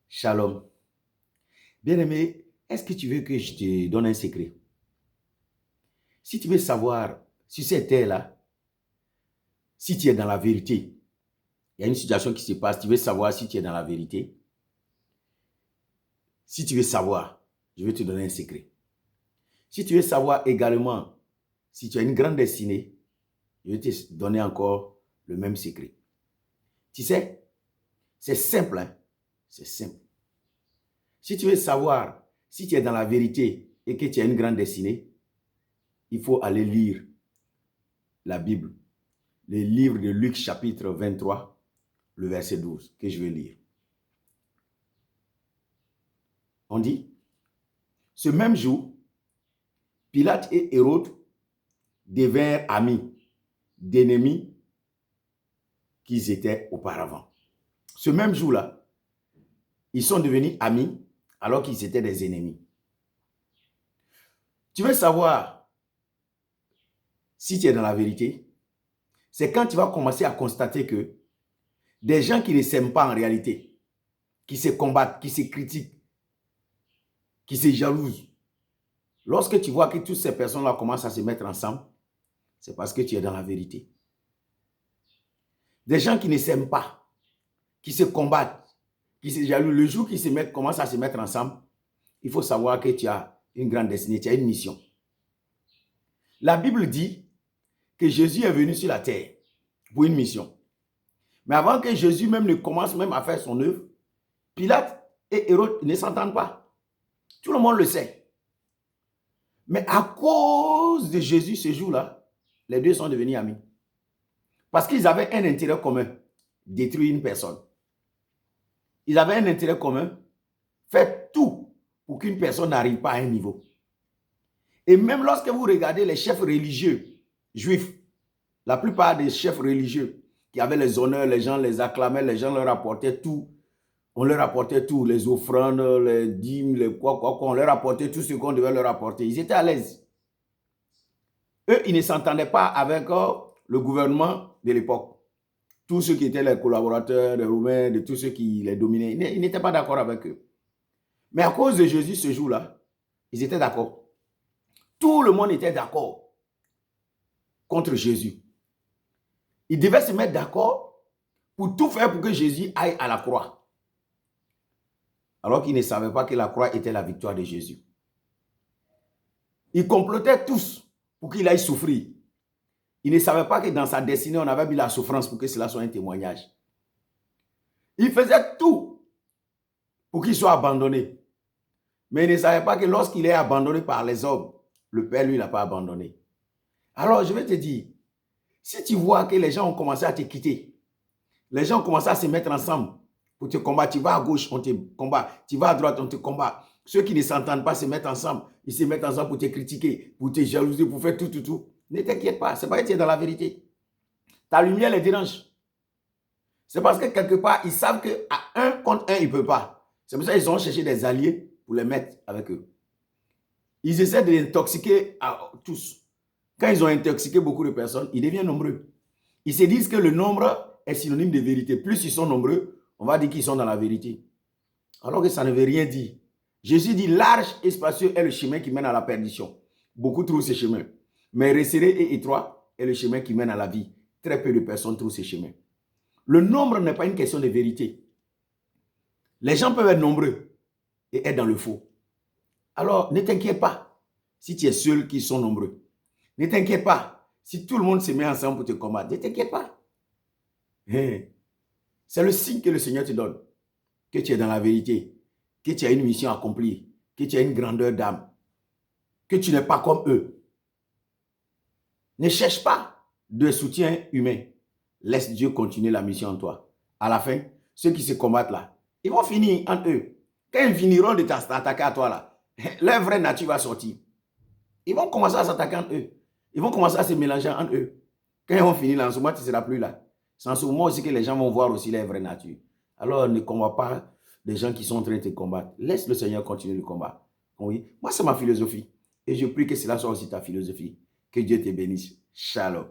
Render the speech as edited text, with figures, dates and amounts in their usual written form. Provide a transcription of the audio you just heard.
Shalom. Bien-aimé, est-ce que tu veux que je te donne un secret? Si tu veux savoir sur cette terre-là, si tu es dans la vérité, il y a une situation qui se passe, tu veux savoir si tu es dans la vérité. Si tu veux savoir, je vais te donner un secret. Si tu veux savoir également si tu as une grande destinée, je vais te donner encore le même secret. Tu sais, c'est simple, hein? C'est simple. Si tu veux savoir si tu es dans la vérité et que tu as une grande destinée, il faut aller lire la Bible, le livre de Luc chapitre 23, le verset 12, que je vais lire. On dit, ce même jour, Pilate et Hérode devinrent amis d'ennemis qu'ils étaient auparavant. Ce même jour-là, ils sont devenus amis alors qu'ils étaient des ennemis. Tu veux savoir si tu es dans la vérité? C'est quand tu vas commencer à constater que des gens qui ne s'aiment pas en réalité, qui se combattent, qui se critiquent, qui se jalousent, lorsque tu vois que toutes ces personnes-là commencent à se mettre ensemble, c'est parce que tu es dans la vérité. Des gens qui ne s'aiment pas, qui se combattent, qui se jalousent, le jour qu'ils commencent à se mettre ensemble, il faut savoir que tu as une grande destinée, tu as une mission. La Bible dit que Jésus est venu sur la terre pour une mission. Mais avant que Jésus même ne commence même à faire son œuvre, Pilate et Hérode ne s'entendent pas. Tout le monde le sait. Mais à cause de Jésus ce jour-là, les deux sont devenus amis. Parce qu'ils avaient un intérêt commun, détruire une personne. Ils avaient un intérêt commun, faire tout pour qu'une personne n'arrive pas à un niveau. Et même lorsque vous regardez les chefs religieux juifs, la plupart des chefs religieux qui avaient les honneurs, les gens les acclamaient, les gens leur apportaient tout. On leur apportait tout, les offrandes, les dîmes, les quoi, on leur apportait tout ce qu'on devait leur apporter. Ils étaient à l'aise. Eux, ils ne s'entendaient pas avec le gouvernement de l'époque. Tous ceux qui étaient les collaborateurs, les Romains, de tous ceux qui les dominaient, ils n'étaient pas d'accord avec eux. Mais à cause de Jésus, ce jour-là, ils étaient d'accord. Tout le monde était d'accord contre Jésus. Ils devaient se mettre d'accord pour tout faire pour que Jésus aille à la croix. Alors qu'ils ne savaient pas que la croix était la victoire de Jésus. Ils complotaient tous pour qu'il aille souffrir. Ils ne savaient pas que dans sa destinée, on avait mis la souffrance pour que cela soit un témoignage. Ils faisaient tout pour qu'il soit abandonné. Mais ils ne savaient pas que lorsqu'il est abandonné par les hommes, le Père, lui, ne l'a pas abandonné. Alors, je vais te dire, si tu vois que les gens ont commencé à te quitter, les gens ont commencé à se mettre ensemble pour te combattre, tu vas à gauche, on te combat, tu vas à droite, on te combat. Ceux qui ne s'entendent pas se mettent ensemble, ils se mettent ensemble pour te critiquer, pour te jalouser, pour faire tout. Ne t'inquiète pas, c'est pas que tu es dans la vérité. Ta lumière les dérange. C'est parce que quelque part, ils savent qu'à 1 contre 1, ils ne peuvent pas. C'est pour ça qu'ils ont cherché des alliés pour les mettre avec eux. Ils essaient de les intoxiquer à tous. Quand ils ont intoxiqué beaucoup de personnes, ils deviennent nombreux. Ils se disent que le nombre est synonyme de vérité. Plus ils sont nombreux, on va dire qu'ils sont dans la vérité. Alors que ça ne veut rien dire. Jésus dit, large et spacieux est le chemin qui mène à la perdition. Beaucoup trouvent ce chemin. Mais resserré et étroit est le chemin qui mène à la vie. Très peu de personnes trouvent ce chemin. Le nombre n'est pas une question de vérité. Les gens peuvent être nombreux et être dans le faux. Alors, ne t'inquiète pas si tu es seul qui sont nombreux. Ne t'inquiète pas si tout le monde se met ensemble pour te combattre. Ne t'inquiète pas. C'est le signe que le Seigneur te donne. Que tu es dans la vérité. Que tu as une mission accomplie. Que tu as une grandeur d'âme. Que tu n'es pas comme eux. Ne cherche pas de soutien humain. Laisse Dieu continuer la mission en toi. À la fin, ceux qui se combattent là, ils vont finir entre eux. Quand ils finiront de t'attaquer à toi là, leur vraie nature va sortir. Ils vont commencer à s'attaquer entre eux. Ils vont commencer à se mélanger entre eux. Quand ils vont finir là, en ce moment, tu ne seras plus là. C'est en ce moment aussi que les gens vont voir aussi leur vraie nature. Alors, ne combat pas des gens qui sont en train de te combattre. Laisse le Seigneur continuer le combat. Oui, moi, c'est ma philosophie. Et je prie que cela soit aussi ta philosophie. Que Dieu te bénisse. Shalom.